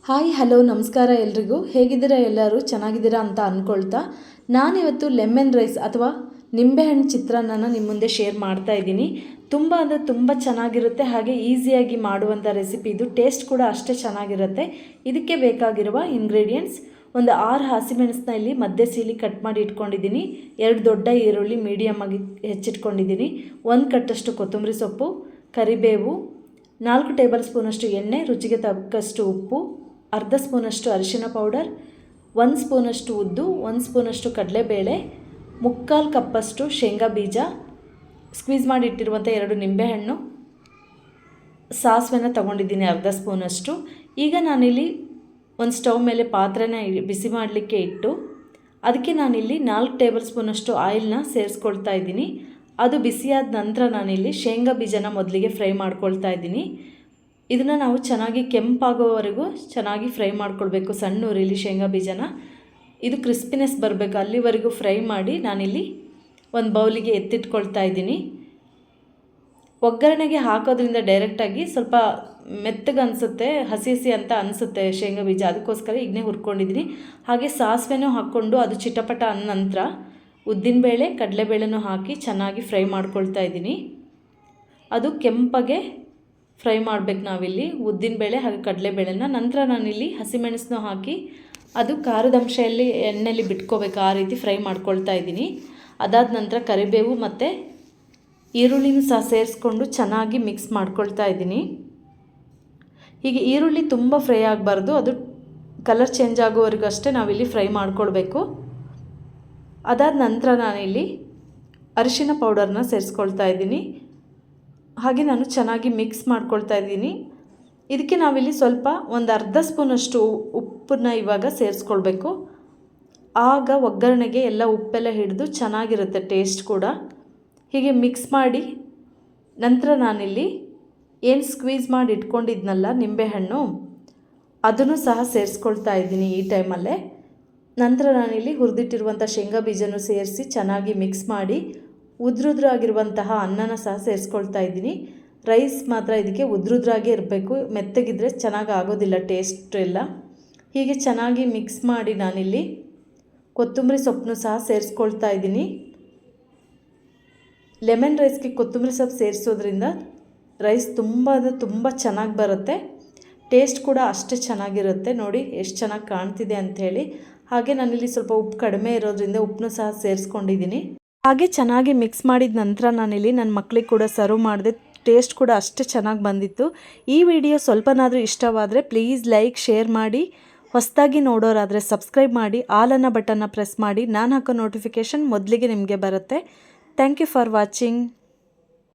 Hi hello ನಮಸ್ಕಾರ ಎಲ್ರಿಗೂ. ಹೇಗಿದ್ದೀರಾ? ಎಲ್ಲರೂ ಚೆನ್ನಾಗಿದ್ದೀರಾ ಅಂತ ಅಂದ್ಕೊಳ್ತಾ ನಾನಿವತ್ತು ಲೆಮನ್ ರೈಸ್ ಅಥವಾ ನಿಂಬೆಹಣ್ಣು ಚಿತ್ರಾನ್ನನ ನಿಮ್ಮ ಮುಂದೆ ಶೇರ್ ಮಾಡ್ತಾ ಇದ್ದೀನಿ. ತುಂಬ ಅಂದರೆ ತುಂಬ ಚೆನ್ನಾಗಿರುತ್ತೆ, ಹಾಗೆ ಈಸಿಯಾಗಿ ಮಾಡುವಂಥ ರೆಸಿಪಿ ಇದು. ಟೇಸ್ಟ್ ಕೂಡ ಅಷ್ಟೇ ಚೆನ್ನಾಗಿರುತ್ತೆ. ಇದಕ್ಕೆ ಬೇಕಾಗಿರುವ ಇಂಗ್ರೀಡಿಯೆಂಟ್ಸ್: ಒಂದು 6 ಹಸಿಮೆಣಸನ್ನ ಇಲ್ಲಿ ಮಧ್ಯೆ ಸೀಳಿ ಕಟ್ ಮಾಡಿ ಇಟ್ಕೊಂಡಿದ್ದೀನಿ, 2 ದೊಡ್ಡ ಈರುಳ್ಳಿ ಮೀಡಿಯಮ್ ಆಗಿ ಹೆಚ್ಚಿಟ್ಕೊಂಡಿದ್ದೀನಿ, 1 ಕಟ್ಟಷ್ಟು ಕೊತ್ತಂಬರಿ ಸೊಪ್ಪು, ಕರಿಬೇವು, 4 ಟೇಬಲ್ ಸ್ಪೂನಷ್ಟು ಎಣ್ಣೆ, ರುಚಿಗೆ ತಕ್ಕಷ್ಟು ಉಪ್ಪು, ಅರ್ಧ ಸ್ಪೂನಷ್ಟು ಅರಿಶಿನ ಪೌಡರ್, 1 ಸ್ಪೂನಷ್ಟು ಉದ್ದು, 1 ಸ್ಪೂನಷ್ಟು ಕಡಲೆಬೇಳೆ, 3/4 ಕಪ್ಪಷ್ಟು ಶೇಂಗಾ ಬೀಜ, ಸ್ಕ್ವೀಸ್ ಮಾಡಿ ಇಟ್ಟಿರುವಂಥ 2 ನಿಂಬೆಹಣ್ಣು, ಸಾಸಿವೆನ ತೊಗೊಂಡಿದ್ದೀನಿ ಅರ್ಧ ಸ್ಪೂನಷ್ಟು. ಈಗ ನಾನಿಲ್ಲಿ ಒಂದು ಸ್ಟವ್ ಮೇಲೆ ಪಾತ್ರೆನ ಬಿಸಿ ಮಾಡಲಿಕ್ಕೆ ಇಟ್ಟು ಅದಕ್ಕೆ ನಾನಿಲ್ಲಿ 4 ಟೇಬಲ್ ಸ್ಪೂನಷ್ಟು ಆಯಿಲ್ನ ಸೇರಿಸ್ಕೊಳ್ತಾ ಇದ್ದೀನಿ. ಅದು ಬಿಸಿಯಾದ ನಂತರ ನಾನಿಲ್ಲಿ ಶೇಂಗಾ ಬೀಜನ ಮೊದಲಿಗೆ ಫ್ರೈ ಮಾಡ್ಕೊಳ್ತಾ ಇದ್ದೀನಿ. ಇದನ್ನು ನಾವು ಚೆನ್ನಾಗಿ ಕೆಂಪಾಗೋವರೆಗೂ ಚೆನ್ನಾಗಿ ಫ್ರೈ ಮಾಡ್ಕೊಳ್ಬೇಕು ಸಣ್ಣ ಉರಿಲಿ ಶೇಂಗಾ ಬೀಜನ. ಇದು ಕ್ರಿಸ್ಪಿನೆಸ್ ಬರಬೇಕು, ಅಲ್ಲಿವರೆಗೂ ಫ್ರೈ ಮಾಡಿ ನಾನಿಲ್ಲಿ ಒಂದು ಬೌಲಿಗೆ ಎತ್ತಿಟ್ಕೊಳ್ತಾ ಇದ್ದೀನಿ. ಒಗ್ಗರಣೆಗೆ ಹಾಕೋದ್ರಿಂದ ಡೈರೆಕ್ಟಾಗಿ ಸ್ವಲ್ಪ ಮೆತ್ತಗೆ ಅನಿಸುತ್ತೆ, ಹಸಿ ಹಸಿ ಅಂತ ಅನಿಸುತ್ತೆ ಶೇಂಗಾ ಬೀಜ, ಅದಕ್ಕೋಸ್ಕರ ಈಗನೇ ಹುರ್ಕೊಂಡಿದ್ದೀನಿ. ಹಾಗೆ ಸಾಸಿವೆನೂ ಹಾಕ್ಕೊಂಡು ಅದು ಚಿಟಪಟ ಅಂದ ನಂತರ ಉದ್ದಿನಬೇಳೆ ಕಡಲೆಬೇಳೆನೂ ಹಾಕಿ ಚೆನ್ನಾಗಿ ಫ್ರೈ ಮಾಡ್ಕೊಳ್ತಾ ಇದ್ದೀನಿ. ಅದು ಕೆಂಪಗೆ ಫ್ರೈ ಮಾಡಬೇಕು ನಾವಿಲ್ಲಿ ಉದ್ದಿನಬೇಳೆ ಹಾಗೆ ಕಡಲೆಬೇಳೆನ. ನಂತರ ನಾನಿಲ್ಲಿ ಹಸಿಮೆಣಸನ್ನು ಹಾಕಿ ಅದು ಖಾರದ ಅಂಶದಲ್ಲಿ ಎಣ್ಣೆಯಲ್ಲಿ ಬಿಟ್ಕೋಬೇಕು, ಆ ರೀತಿ ಫ್ರೈ ಮಾಡ್ಕೊಳ್ತಾ ಇದ್ದೀನಿ. ಅದಾದ ನಂತರ ಕರಿಬೇವು ಮತ್ತು ಈರುಳ್ಳಿನೂ ಸಹ ಸೇರಿಸ್ಕೊಂಡು ಚೆನ್ನಾಗಿ ಮಿಕ್ಸ್ ಮಾಡ್ಕೊಳ್ತಾ ಇದ್ದೀನಿ. ಹೀಗೆ ಈರುಳ್ಳಿ ತುಂಬ ಫ್ರೈ ಆಗಬಾರ್ದು, ಅದು ಕಲರ್ ಚೇಂಜ್ ಆಗೋವರೆಗೂ ಅಷ್ಟೇ ನಾವಿಲ್ಲಿ ಫ್ರೈ ಮಾಡ್ಕೊಳ್ಬೇಕು. ಅದಾದ ನಂತರ ನಾನಿಲ್ಲಿ ಅರಿಶಿನ ಪೌಡರ್ನ ಸೇರಿಸ್ಕೊಳ್ತಾ ಇದ್ದೀನಿ. ಹಾಗೆ ನಾನು ಚೆನ್ನಾಗಿ ಮಿಕ್ಸ್ ಮಾಡ್ಕೊಳ್ತಾ ಇದ್ದೀನಿ. ಇದಕ್ಕೆ ನಾವಿಲ್ಲಿ ಸ್ವಲ್ಪ ಒಂದು ಅರ್ಧ ಸ್ಪೂನಷ್ಟು ಉಪ್ಪನ್ನ ಇವಾಗ ಸೇರಿಸ್ಕೊಳ್ಬೇಕು. ಆಗ ಒಗ್ಗರಣೆಗೆ ಎಲ್ಲ ಉಪ್ಪೆಲ್ಲ ಹಿಡಿದು ಚೆನ್ನಾಗಿರುತ್ತೆ, ಟೇಸ್ಟ್ ಕೂಡ. ಹೀಗೆ ಮಿಕ್ಸ್ ಮಾಡಿ ನಂತರ ನಾನಿಲ್ಲಿ ಏನು ಸ್ಕ್ವೀಸ್ ಮಾಡಿ ಇಟ್ಕೊಂಡಿದ್ನಲ್ಲ ನಿಂಬೆಹಣ್ಣು, ಅದನ್ನು ಸಹ ಸೇರಿಸ್ಕೊಳ್ತಾ ಇದ್ದೀನಿ ಈ ಟೈಮಲ್ಲೇ. ನಂತರ ನಾನಿಲ್ಲಿ ಹುರಿದಿಟ್ಟಿರುವಂಥ ಶೇಂಗಾ ಬೀಜನೂ ಸೇರಿಸಿ ಚೆನ್ನಾಗಿ ಮಿಕ್ಸ್ ಮಾಡಿ ಉದ್ರುದ್ರಾಗಿರುವಂತಹ ಅನ್ನನ ಸಹ ಸೇರಿಸ್ಕೊಳ್ತಾ ಇದ್ದೀನಿ. ರೈಸ್ ಮಾತ್ರ ಇದಕ್ಕೆ ಉದ್ರುದ್ರಾಗೇ ಇರಬೇಕು, ಮೆತ್ತಗಿದ್ರೆ ಚೆನ್ನಾಗಿ ಆಗೋದಿಲ್ಲ ಟೇಸ್ಟ್ ಎಲ್ಲ. ಹೀಗೆ ಚೆನ್ನಾಗಿ ಮಿಕ್ಸ್ ಮಾಡಿ ನಾನಿಲ್ಲಿ ಕೊತ್ತಂಬರಿ ಸೊಪ್ಪನ್ನು ಸಹ ಸೇರಿಸ್ಕೊಳ್ತಾ ಇದ್ದೀನಿ. ಲೆಮನ್ ರೈಸ್ಗೆ ಕೊತ್ತಂಬರಿ ಸೊಪ್ಪು ಸೇರಿಸೋದ್ರಿಂದ ರೈಸ್ ತುಂಬ ಚೆನ್ನಾಗಿ ಬರುತ್ತೆ, ಟೇಸ್ಟ್ ಕೂಡ ಅಷ್ಟೇ ಚೆನ್ನಾಗಿರುತ್ತೆ. ನೋಡಿ ಎಷ್ಟು ಚೆನ್ನಾಗಿ ಕಾಣ್ತಿದೆ ಅಂಥೇಳಿ. ಹಾಗೆ ನಾನಿಲ್ಲಿ ಸ್ವಲ್ಪ ಉಪ್ಪು ಕಡಿಮೆ ಇರೋದ್ರಿಂದ ಉಪ್ಪನ್ನು ಸಹ ಸೇರಿಸ್ಕೊಂಡಿದ್ದೀನಿ. ಹಾಗೆ ಚೆನ್ನಾಗಿ ಮಿಕ್ಸ್ ಮಾಡಿದ ನಂತರ ನಾನಿಲ್ಲಿ ನನ್ನ ಮಕ್ಕಳಿಗೆ ಕೂಡ ಸರ್ವ್ ಮಾಡಿದೆ. ಟೇಸ್ಟ್ ಕೂಡ ಅಷ್ಟೇ ಚೆನ್ನಾಗಿ ಬಂದಿತ್ತು. ಈ ವಿಡಿಯೋ ಸ್ವಲ್ಪನಾದರೂ ಇಷ್ಟವಾದರೆ ಪ್ಲೀಸ್ ಲೈಕ್ ಶೇರ್ ಮಾಡಿ. ಹೊಸದಾಗಿ ನೋಡೋರಾದರೆ ಸಬ್ಸ್ಕ್ರೈಬ್ ಮಾಡಿ, ಆಲ್ ಅನ್ನೋ ಬಟನ್ನ ಪ್ರೆಸ್ ಮಾಡಿ. ನಾನು ಹಾಕೋ ನೋಟಿಫಿಕೇಷನ್ ಮೊದಲಿಗೆ ನಿಮಗೆ ಬರುತ್ತೆ. Thank you for watching.